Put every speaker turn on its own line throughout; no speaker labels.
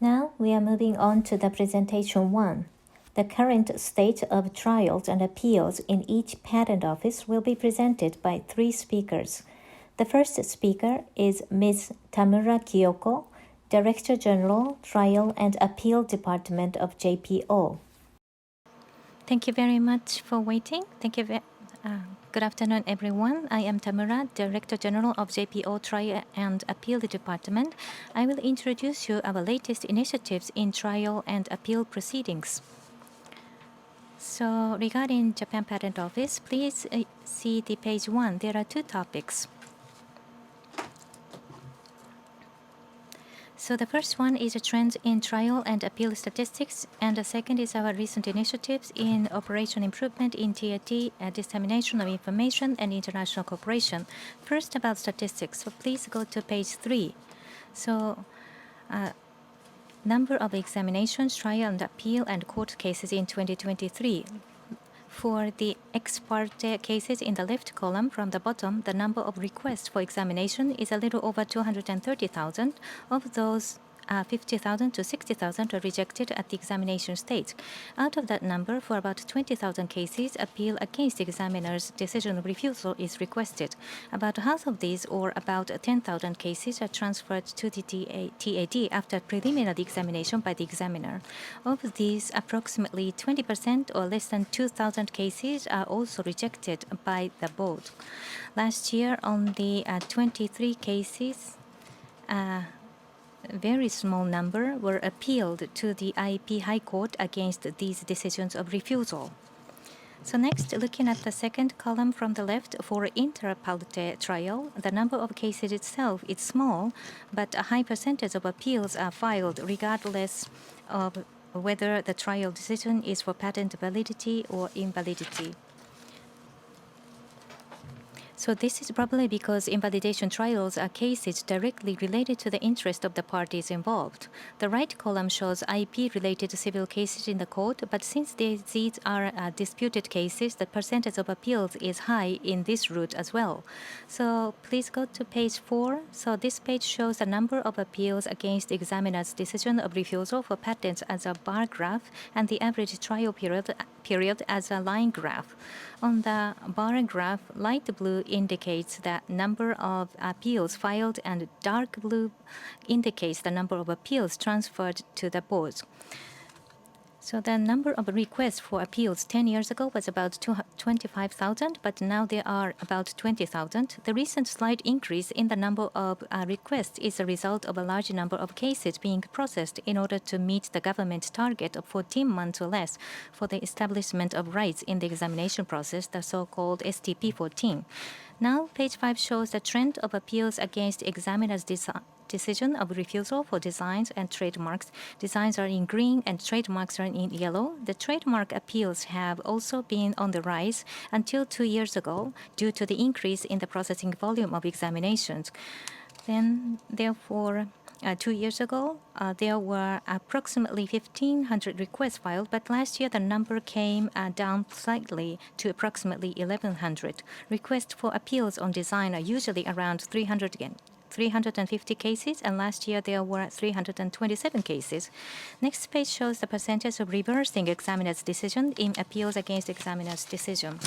Now we are moving on to the presentation 1. The current state of trials and appeals in each patent office will be presented by 3 speakers. The first speaker is Ms. Tamura Kyoko, Director General, Trial and Appeal Department of JPO.
Thank you very much for waiting. Good afternoon, everyone. I am Tamura, Director General of JPO Trial and Appeal Department. I will introduce you our latest initiatives in trial and appeal proceedings. So, regarding Japan Patent Office, please see the page 1. There are 2 topics. So the first one is a trend in trial and appeal statistics, and the second is our recent initiatives in operation improvement in TAT, dissemination of information, and international cooperation. First, about statistics. So please go to page 3. So, number of examinations, trial and appeal, and court cases in 2023. For the ex parte cases in the left column from the bottom, the number of requests for examination is a little over 230,000. Of those, 50,000 to 60,000 are rejected at the examination stage. Out of that number, for about 20,000 cases, appeal against the examiner's decision of refusal is requested. About half of these, or about 10,000 cases, are transferred to the TAD after preliminary examination by the examiner. Of these, approximately 20% or less than 2,000 cases are also rejected by the board. Last year, only 23 cases, very small number, were appealed to the IP High Court against these decisions of refusal. So next, looking at the second column from the left, for inter parte trial, the number of cases itself is small, but a high percentage of appeals are filed regardless of whether the trial decision is for patent validity or invalidity. So this is probably because invalidation trials are cases directly related to the interest of the parties involved. The right column shows IP-related civil cases in the court, but since these are disputed cases, the percentage of appeals is high in this route as well. So please go to page 4. So this page shows the number of appeals against the examiner's decision of refusal for patents as a bar graph and the average trial period as a line graph. On the bar graph, light blue indicates the number of appeals filed and dark blue indicates the number of appeals transferred to the board. So the number of requests for appeals 10 years ago was about 25,000, but now there are about 20,000. The recent slight increase in the number of requests is a result of a large number of cases being processed in order to meet the government's target of 14 months or less for the establishment of rights in the examination process, the so-called STP14. Now, page 5 shows the trend of appeals against examiners' decision of refusal for designs and trademarks. Designs are in green and trademarks are in yellow. The trademark appeals have also been on the rise until 2 years ago due to the increase in the processing volume of examinations. Then, therefore, 2 years ago, there were approximately 1,500 requests filed, but last year the number came down slightly to approximately 1,100. Requests for appeals on design are usually around 350 cases, and last year there were 327 cases. Next page shows the percentage of reversing examiner's decision in appeals against examiner's decision.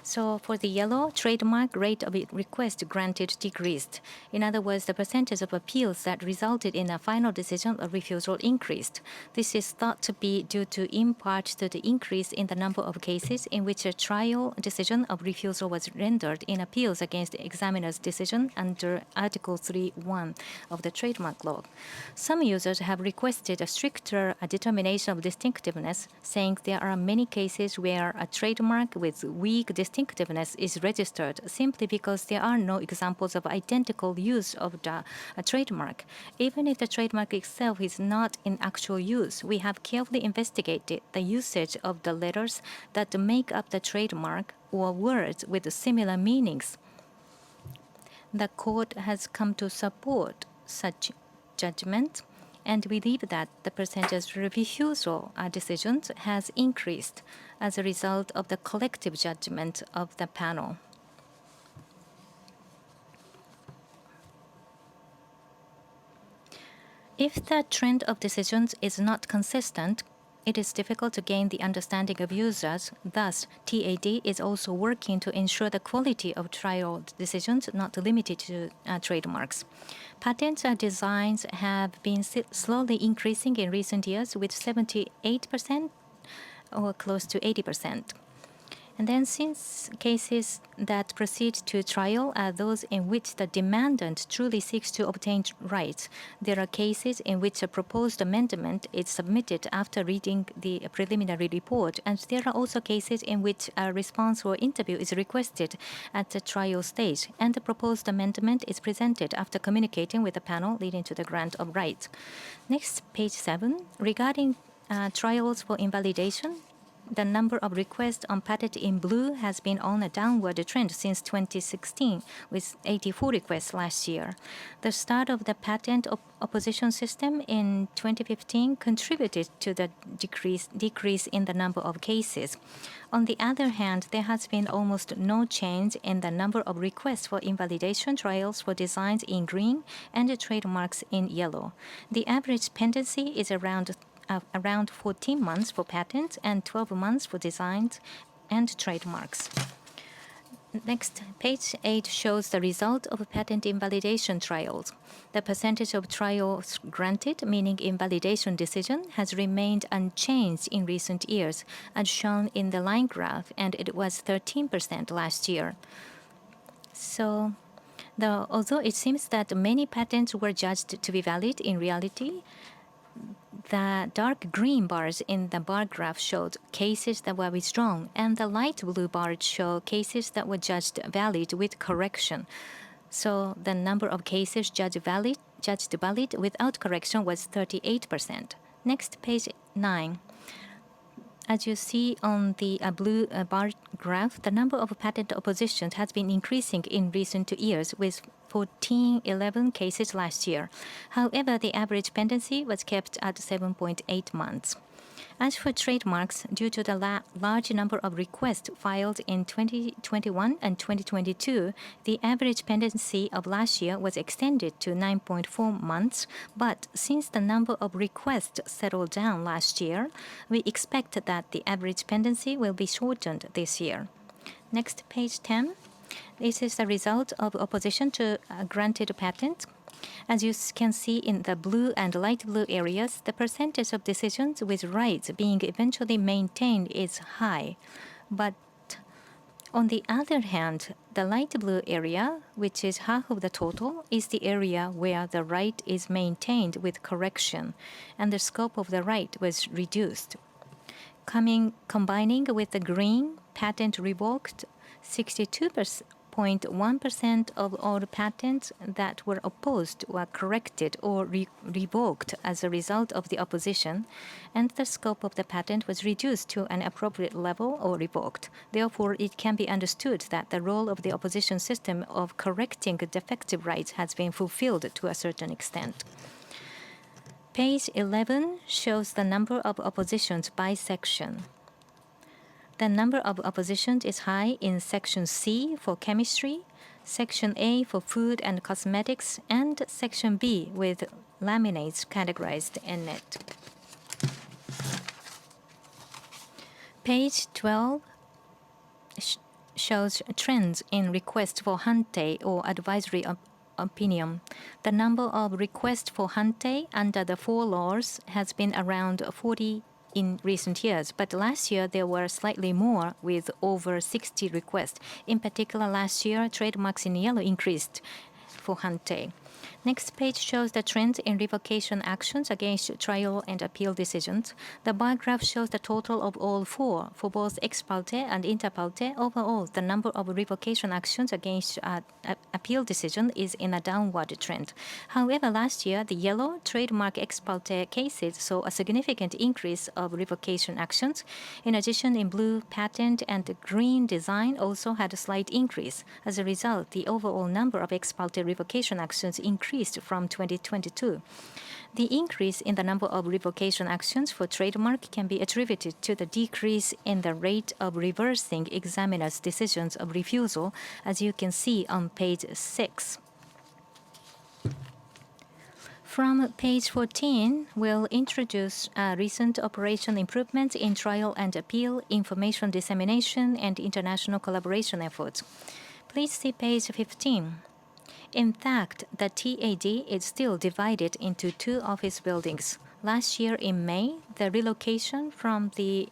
So for the yellow, trademark rate of request granted decreased. In other words, the percentage of appeals that resulted in a final decision of refusal increased. This is thought to be due to, in part, to the increase in the number of cases in which a trial decision of refusal was rendered in appeals against the examiner's decision under Article 3.1 of the trademark law. Some users have requested a stricter determination of distinctiveness, saying there are many cases where a trademark with weak distinctiveness is registered simply because there are no examples of identical use of the trademark. Even if the trademark itself is not in actual use, we have carefully investigated the usage of the letters that make up the trademark or words with similar meanings. The court has come to support such judgment, and we believe that the percentage of refusal decisions has increased as a result of the collective judgment of the panel. If the trend of decisions is not consistent, it is difficult to gain the understanding of users. Thus, TAD is also working to ensure the quality of trial decisions not limited to trademarks. Patents and designs have been slowly increasing in recent years with 78% or close to 80%. And then since cases that proceed to trial are those in which the demandant truly seeks to obtain rights, there are cases in which a proposed amendment is submitted after reading the preliminary report, and there are also cases in which a response or interview is requested at the trial stage, and the proposed amendment is presented after communicating with the panel leading to the grant of rights. Next, page 7. Regarding trials for invalidation, the number of requests on patent in blue has been on a downward trend since 2016, with 84 requests last year. The start of the patent opposition system in 2015 contributed to the decrease in the number of cases. On the other hand, there has been almost no change in the number of requests for invalidation trials for designs in green and trademarks in yellow. The average pendency is around 14 months for patents and 12 months for designs and trademarks. Next, page 8 shows the result of patent invalidation trials. The percentage of trials granted, meaning invalidation decision, has remained unchanged in recent years, as shown in the line graph, and it was 13% last year. So, although it seems that many patents were judged to be valid, in reality, the dark green bars in the bar graph showed cases that were withdrawn, and the light blue bars show cases that were judged valid with correction. So the number of cases judged valid without correction was 38%. Next, page 9. As you see on the blue bar graph, the number of patent oppositions has been increasing in recent years, with 1411 cases last year. However, the average pendency was kept at 7.8 months. As for trademarks, due to the large number of requests filed in 2021 and 2022, the average pendency of last year was extended to 9.4 months. But since the number of requests settled down last year, we expect that the average pendency will be shortened this year. Next, page 10. This is the result of opposition to a granted patent. As you can see in the blue and light blue areas, the percentage of decisions with rights being eventually maintained is high. But on the other hand, the light blue area, which is half of the total, is the area where the right is maintained with correction, and the scope of the right was reduced. Combining with the green, patent revoked, 62.1% of all patents that were opposed were corrected or revoked as a result of the opposition, and the scope of the patent was reduced to an appropriate level or revoked. Therefore, it can be understood that the role of the opposition system of correcting defective rights has been fulfilled to a certain extent. Page 11 shows the number of oppositions by section. The number of oppositions is high in Section C for chemistry, Section A for food and cosmetics, and Section B with laminates categorized in it. Page 12 shows trends in requests for hante or advisory opinion. The number of requests for hante under the 4 laws has been around 40 in recent years, but last year there were slightly more, with over 60 requests. In particular, last year, trademarks in yellow increased for hante. Next page shows the trends in revocation actions against trial and appeal decisions. The bar graph shows the total of all 4 for both ex parte and inter parte. Overall, the number of revocation actions against appeal decision is in a downward trend. However, last year, the yellow trademark ex parte cases saw a significant increase of revocation actions. In addition, in blue, patent and green design also had a slight increase. As a result, the overall number of ex parte revocation actions increased from 2022. The increase in the number of revocation actions for trademark can be attributed to the decrease in the rate of reversing examiners' decisions of refusal, as you can see on page 6. From page 14, we'll introduce recent operation improvements in trial and appeal, information dissemination, and international collaboration efforts. Please see page 15. In fact, the TAD is still divided into two office buildings. Last year in May, the relocation from the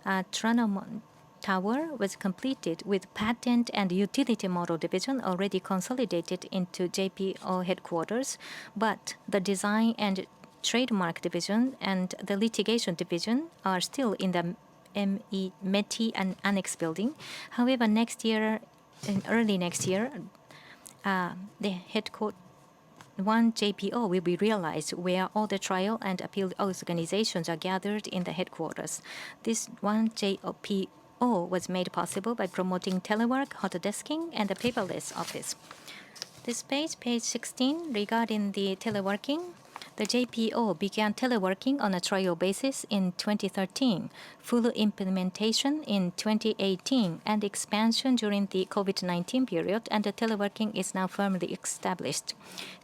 Tranomon Tower was completed with Patent and Utility Model Division already consolidated into JPO headquarters, but the Design and Trademark Division and the Litigation Division are still in the METI and Annex building. However, early next year, the headquarters one JPO will be realized where all the trial and appeal organizations are gathered in the headquarters. This one JPO was made possible by promoting telework, hot desking, and the paperless office. This page 16, regarding the teleworking. The JPO began teleworking on a trial basis in 2013, full implementation in 2018, and expansion during the COVID-19 period, and the teleworking is now firmly established.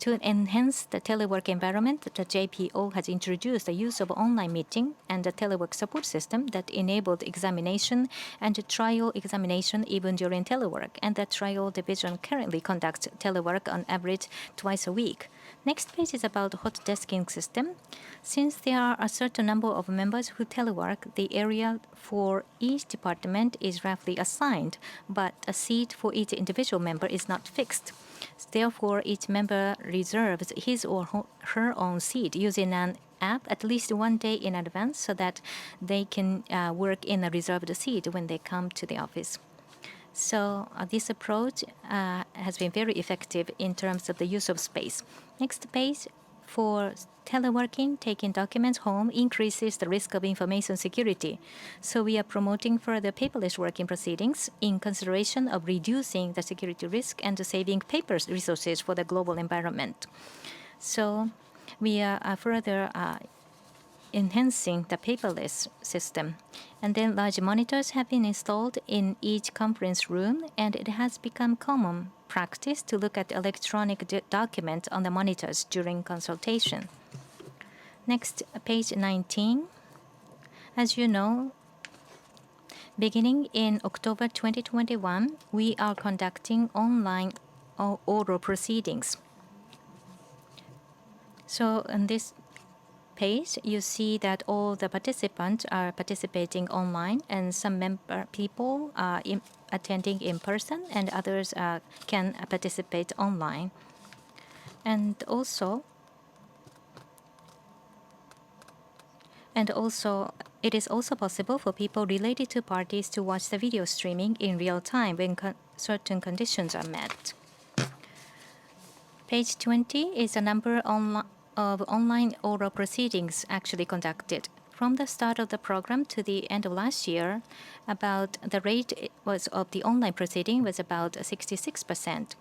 To enhance the telework environment, the JPO has introduced the use of online meeting and the telework support system that enabled examination and trial examination even during telework, and the trial division currently conducts telework on average twice a week. Next page is about hot desking system. Since there are a certain number of members who telework, the area for each department is roughly assigned, but a seat for each individual member is not fixed. Therefore, each member reserves his or her own seat using an app at least one day in advance so that they can work in a reserved seat when they come to the office. So this approach has been very effective in terms of the use of space. Next page, for teleworking, taking documents home increases the risk of information security. So we are promoting further paperless working proceedings in consideration of reducing the security risk and saving paper resources for the global environment. So we are further enhancing the paperless system. And then large monitors have been installed in each conference room, and it has become common practice to look at electronic documents on the monitors during consultation. Next, page 19. As you know, beginning in October 2021, we are conducting online oral proceedings. So in this page, you see that all the participants are participating online, and some people are attending in person, and others can participate online. And also, it is also possible for people related to parties to watch the video streaming in real time when certain conditions are met. Page 20 is a number of online oral proceedings actually conducted. From the start of the program to the end of last year, the rate of the online proceeding was about 66%.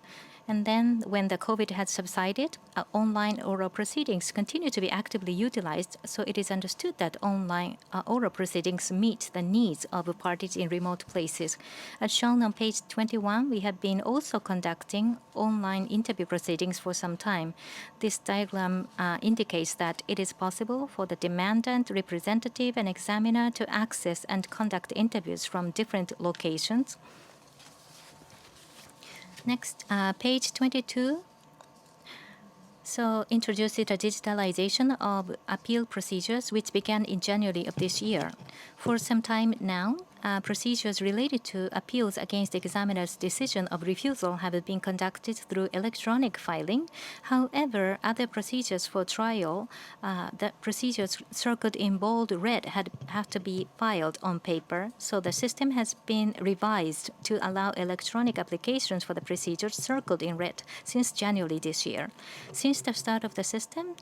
And then when the COVID had subsided, online oral proceedings continue to be actively utilized, so it is understood that online oral proceedings meet the needs of parties in remote places. As shown on page 21, we have been also conducting online interview proceedings for some time. This diagram indicates that it is possible for the demandant, representative, and examiner to access and conduct interviews from different locations. Next, page 22. So introduces the digitalization of appeal procedures, which began in January of this year. For some time now, procedures related to appeals against the examiner's decision of refusal have been conducted through electronic filing. However, other procedures for trial, the procedures circled in bold red have to be filed on paper. So the system has been revised to allow electronic applications for the procedures circled in red since January this year. Since the start of the system,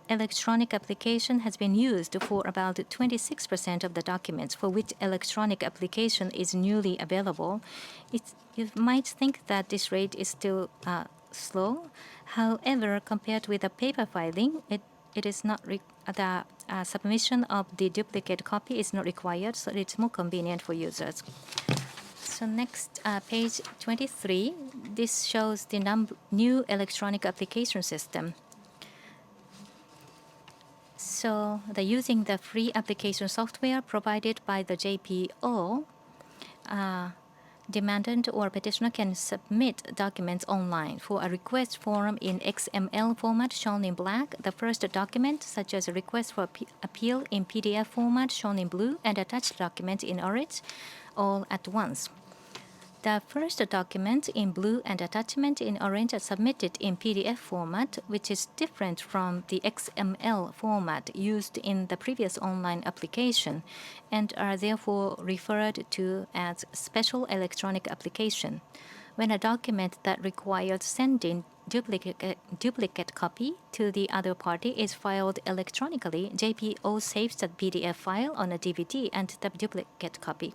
electronic application has been used for about 26% of the documents for which electronic application is newly available. You might think that this rate is still slow. However, compared with the paper filing, it is not the submission of the duplicate copy is not required, so it's more convenient for users. So next, page 23. This shows the new electronic application system. So using the free application software provided by the JPO, demandant or petitioner can submit documents online for a request form in XML format shown in black, the first document, such as a request for appeal in PDF format shown in blue, and attached document in orange, all at once. The first document in blue and attachment in orange are submitted in PDF format, which is different from the XML format used in the previous online application, and are therefore referred to as special electronic application. When a document that requires sending duplicate copy to the other party is filed electronically, JPO saves the PDF file on a DVD and the duplicate copy.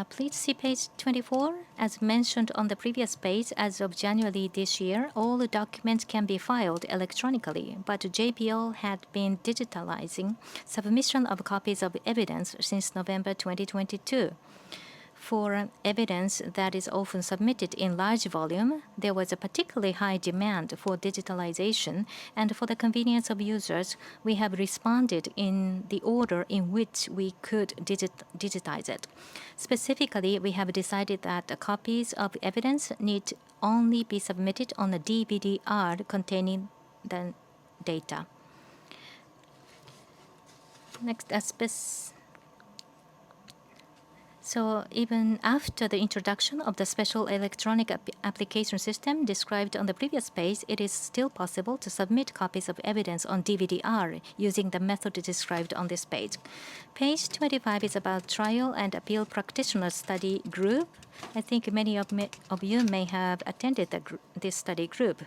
Please see page 24. As mentioned on the previous page, as of January this year, all the documents can be filed electronically, but JPO had been digitalizing submission of copies of evidence since November 2022. For evidence that is often submitted in large volume, there was a particularly high demand for digitalization, and for the convenience of users, we have responded in the order in which we could digitize it. Specifically, we have decided that copies of evidence need only be submitted on a DVD-R containing the data. Next, So even after the introduction of the special electronic application system described on the previous page, it is still possible to submit copies of evidence on DVD-R using the method described on this page. Page 25 is about Trial and Appeal Practitioner Study Group. I think many of you may have attended this study group,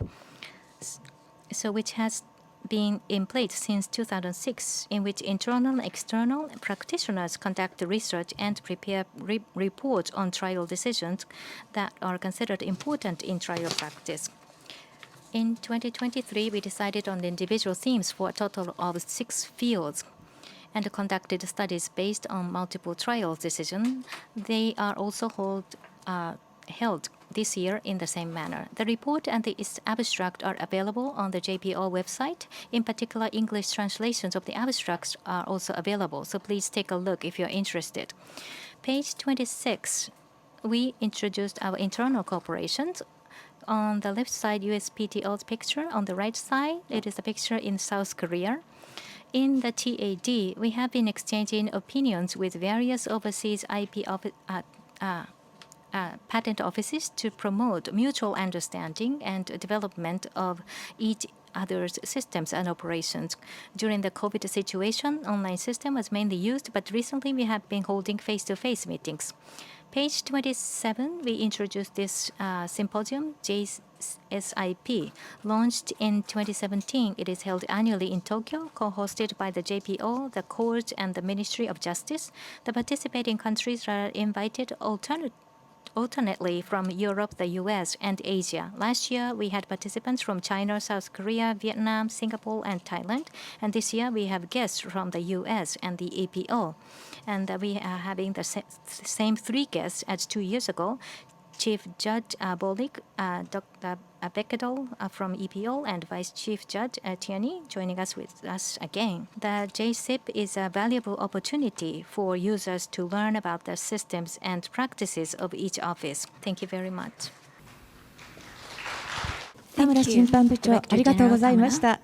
which has been in place since 2006, in which internal and external practitioners conduct research and prepare reports on trial decisions that are considered important in trial practice. In 2023, we decided on the individual themes for a total of 6 fields and conducted studies based on multiple trial decisions. They are also held this year in the same manner. The report and its abstract are available on the JPO website. In particular, English translations of the abstracts are also available, so please take a look if you're interested. Page 26, we introduced our internal corporations. On the left side, USPTO's picture. On the right side, it is a picture in South Korea. In the TAD, we have been exchanging opinions with various overseas IP patent offices to promote mutual understanding and development of each other's systems and operations. During the COVID situation, online system was mainly used, but recently we have been holding face-to-face meetings. Page 27, we introduced this symposium, JSIP, launched in 2017. It is held annually in Tokyo, co-hosted by the JPO, the Court, and the Ministry of Justice. The participating countries are invited alternately from Europe, the US, and Asia. Last year, we had participants from China, South Korea, Vietnam, Singapore, and Thailand. And this year, we have guests from the US and the EPO. And we are having the same 3 guests as 2 years ago. Chief Judge Bolik, Dr. Beckedel from EPO, and Vice Chief Judge Tierney joining us again. The JSIP is a valuable opportunity for users to learn about the systems and practices of each office. Thank you very much.
田村審判部長、ありがとうございました。